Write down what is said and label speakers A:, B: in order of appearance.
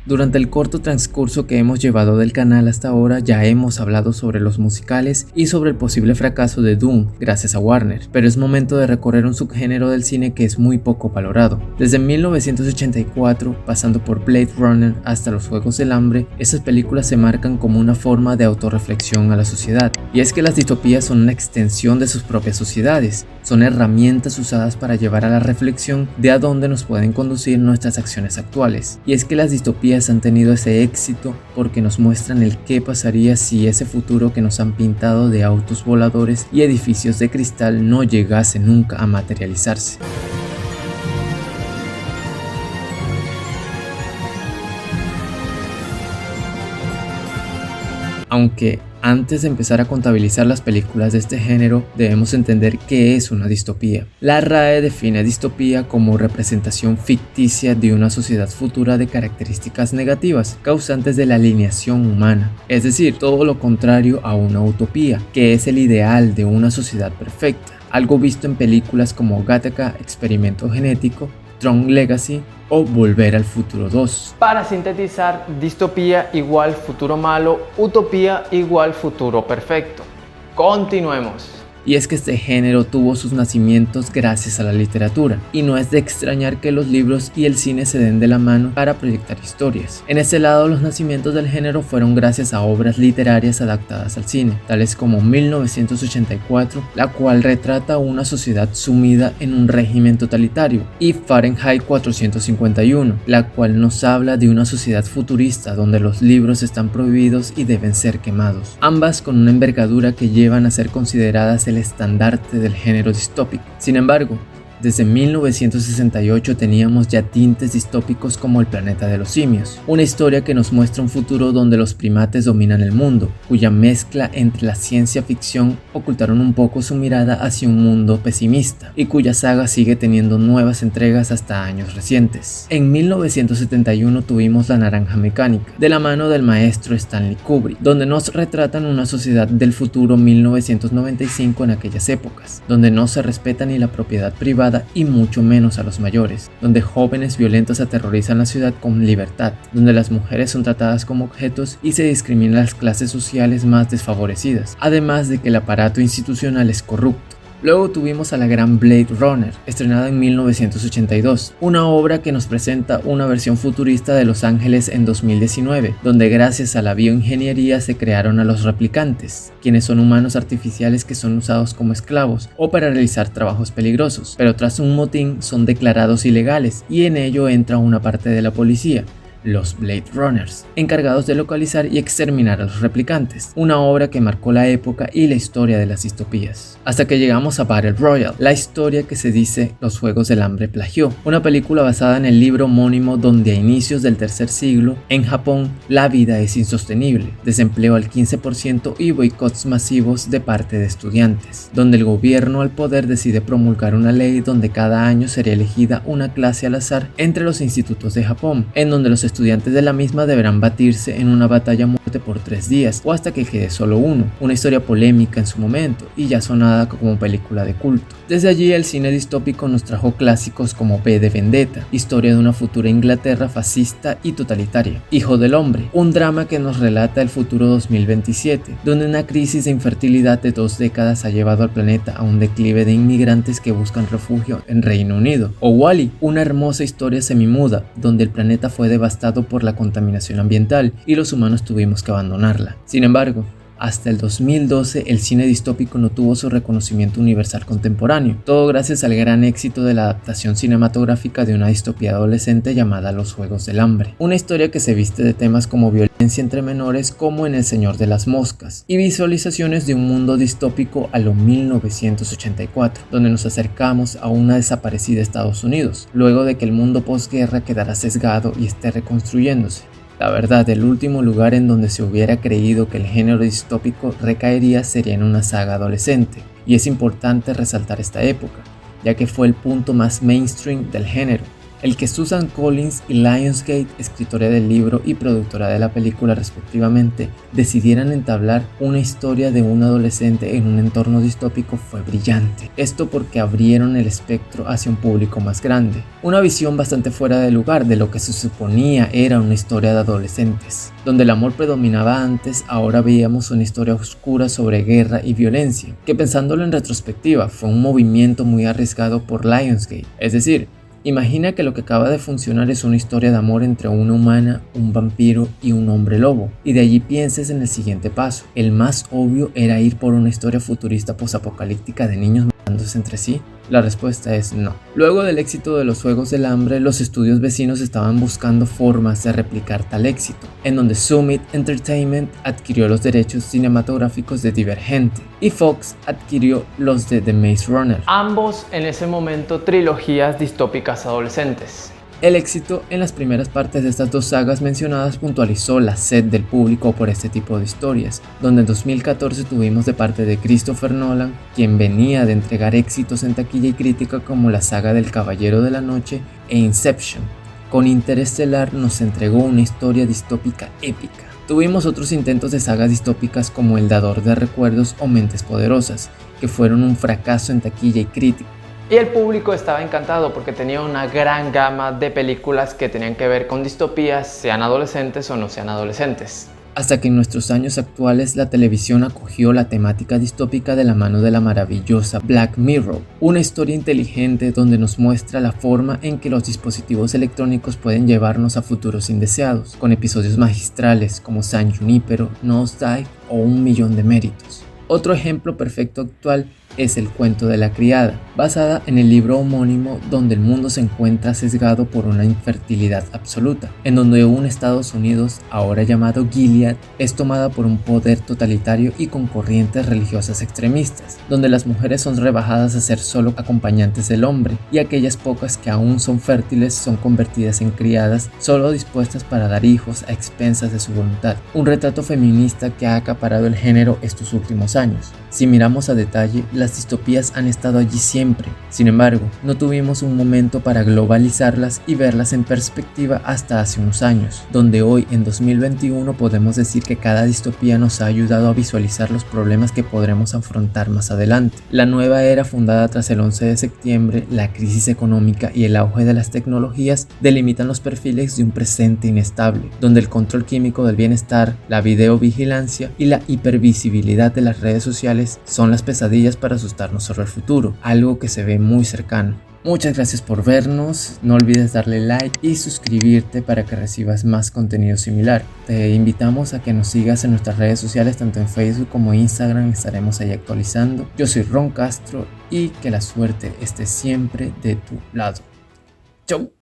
A: Durante el corto transcurso que hemos llevado del canal hasta ahora ya hemos hablado sobre los musicales y sobre el posible fracaso de Dune gracias a Warner, pero es momento de recorrer un subgénero del cine que es muy poco valorado. Desde 1984, pasando por Blade Runner hasta Los Juegos del Hambre, esas películas se marcan como una forma de autorreflexión a la sociedad. Y es que las distopías son una extensión de sus propias sociedades, son herramientas usadas para llevar a la reflexión de a dónde nos pueden conducir nuestras acciones actuales. Y es que las distopías han tenido ese éxito porque nos muestran el qué pasaría si ese futuro que nos han pintado de autos voladores y edificios de cristal no llegase nunca a materializarse. Aunque antes de empezar a contabilizar las películas de este género, debemos entender qué es una distopía. La RAE define distopía como representación ficticia de una sociedad futura de características negativas, causantes de la alienación humana, es decir, todo lo contrario a una utopía, que es el ideal de una sociedad perfecta, algo visto en películas como Gattaca, Experimento Genético, Tron Legacy o Volver al Futuro 2.
B: Para sintetizar, distopía igual futuro malo, utopía igual futuro perfecto. Continuemos.
A: Y es que este género tuvo sus nacimientos gracias a la literatura, y no es de extrañar que los libros y el cine se den de la mano para proyectar historias. En este lado, los nacimientos del género fueron gracias a obras literarias adaptadas al cine, tales como 1984, la cual retrata una sociedad sumida en un régimen totalitario, y Fahrenheit 451, la cual nos habla de una sociedad futurista donde los libros están prohibidos y deben ser quemados, ambas con una envergadura que llevan a ser consideradas el estandarte del género distópico. Sin embargo, desde 1968 teníamos ya tintes distópicos como El planeta de los simios, una historia que nos muestra un futuro donde los primates dominan el mundo, cuya mezcla entre la ciencia ficción ocultaron un poco su mirada hacia un mundo pesimista, y cuya saga sigue teniendo nuevas entregas hasta años recientes. En 1971 tuvimos La Naranja Mecánica, de la mano del maestro Stanley Kubrick, donde nos retratan una sociedad del futuro 1995 en aquellas épocas, donde no se respeta ni la propiedad privada y mucho menos a los mayores, donde jóvenes violentos aterrorizan la ciudad con libertad, donde las mujeres son tratadas como objetos y se discriminan las clases sociales más desfavorecidas, además de que el aparato institucional es corrupto. Luego tuvimos a la gran Blade Runner, estrenada en 1982, una obra que nos presenta una versión futurista de Los Ángeles en 2019, donde gracias a la bioingeniería se crearon a los replicantes, quienes son humanos artificiales que son usados como esclavos o para realizar trabajos peligrosos, pero tras un motín son declarados ilegales y en ello entra una parte de la policía, los Blade Runners, encargados de localizar y exterminar a los replicantes, una obra que marcó la época y la historia de las distopías. Hasta que llegamos a Battle Royale, la historia que se dice Los Juegos del Hambre plagió, una película basada en el libro homónimo donde a inicios del tercer siglo, en Japón, la vida es insostenible, desempleo al 15% y boicots masivos de parte de estudiantes, donde el gobierno al poder decide promulgar una ley donde cada año sería elegida una clase al azar entre los institutos de Japón, en donde los estudiantes de la misma deberán batirse en una batalla a muerte por 3 días o hasta que quede solo uno, una historia polémica en su momento y ya sonada como película de culto. Desde allí el cine distópico nos trajo clásicos como V de Vendetta, historia de una futura Inglaterra fascista y totalitaria, Hijo del Hombre, un drama que nos relata el futuro 2027, donde una crisis de infertilidad de 2 décadas ha llevado al planeta a un declive de inmigrantes que buscan refugio en Reino Unido, o Wall-E, una hermosa historia semimuda, donde el planeta fue devastado por la contaminación ambiental y los humanos tuvimos que abandonarla. Sin embargo, hasta el 2012 el cine distópico no tuvo su reconocimiento universal contemporáneo, todo gracias al gran éxito de la adaptación cinematográfica de una distopía adolescente llamada Los Juegos del Hambre, una historia que se viste de temas como violencia entre menores como en El Señor de las Moscas, y visualizaciones de un mundo distópico a lo 1984, donde nos acercamos a una desaparecida Estados Unidos, luego de que el mundo posguerra quedara sesgado y esté reconstruyéndose. La verdad, el último lugar en donde se hubiera creído que el género distópico recaería sería en una saga adolescente, y es importante resaltar esta época, ya que fue el punto más mainstream del género, El que Susan Collins y Lionsgate, escritora del libro y productora de la película respectivamente, decidieran entablar una historia de un adolescente en un entorno distópico fue brillante. Esto porque abrieron el espectro hacia un público más grande. Una visión bastante fuera de lugar de lo que se suponía era una historia de adolescentes. Donde el amor predominaba antes, ahora veíamos una historia oscura sobre guerra y violencia, que pensándolo en retrospectiva fue un movimiento muy arriesgado por Lionsgate. Es decir, imagina que lo que acaba de funcionar es una historia de amor entre una humana, un vampiro y un hombre lobo, y de allí pienses en el siguiente paso. El más obvio era ir por una historia futurista posapocalíptica de niños matándose entre sí. La respuesta es no. Luego del éxito de los Juegos del Hambre, los estudios vecinos estaban buscando formas de replicar tal éxito, en donde Summit Entertainment adquirió los derechos cinematográficos de Divergente y Fox adquirió los de The Maze Runner.
B: Ambos en ese momento trilogías distópicas adolescentes.
A: El éxito en las primeras partes de estas dos sagas mencionadas puntualizó la sed del público por este tipo de historias, donde en 2014 tuvimos de parte de Christopher Nolan, quien venía de entregar éxitos en taquilla y crítica como la saga del Caballero de la Noche e Inception. Con Interestelar nos entregó una historia distópica épica. Tuvimos otros intentos de sagas distópicas como El Dador de Recuerdos o Mentes Poderosas, que fueron un fracaso en taquilla y crítica.
B: Y el público estaba encantado porque tenía una gran gama de películas que tenían que ver con distopías, sean adolescentes o no sean adolescentes.
A: Hasta que en nuestros años actuales la televisión acogió la temática distópica de la mano de la maravillosa Black Mirror, una historia inteligente donde nos muestra la forma en que los dispositivos electrónicos pueden llevarnos a futuros indeseados, con episodios magistrales como San Junipero, Nosedive o Un Millón de Méritos. Otro ejemplo perfecto actual es El Cuento de la Criada, basada en el libro homónimo donde el mundo se encuentra sesgado por una infertilidad absoluta, en donde un Estados Unidos, ahora llamado Gilead, es tomada por un poder totalitario y con corrientes religiosas extremistas, donde las mujeres son rebajadas a ser solo acompañantes del hombre, y aquellas pocas que aún son fértiles son convertidas en criadas solo dispuestas para dar hijos a expensas de su voluntad. Un retrato feminista que ha acaparado el género estos últimos años. Si miramos a detalle, las distopías han estado allí siempre. Sin embargo, no tuvimos un momento para globalizarlas y verlas en perspectiva hasta hace unos años, donde hoy en 2021 podemos decir que cada distopía nos ha ayudado a visualizar los problemas que podremos afrontar más adelante. La nueva era fundada tras el 11 de septiembre, la crisis económica y el auge de las tecnologías delimitan los perfiles de un presente inestable, donde el control químico del bienestar, la videovigilancia y la hipervisibilidad de las redes sociales son las pesadillas para asustarnos sobre el futuro, algo que se ve muy cercano. Muchas gracias por vernos, no olvides darle like y suscribirte para que recibas más contenido similar. Te invitamos a que nos sigas en nuestras redes sociales, tanto en Facebook como Instagram, estaremos ahí actualizando. Yo soy Ron Castro y que la suerte esté siempre de tu lado. ¡Chau!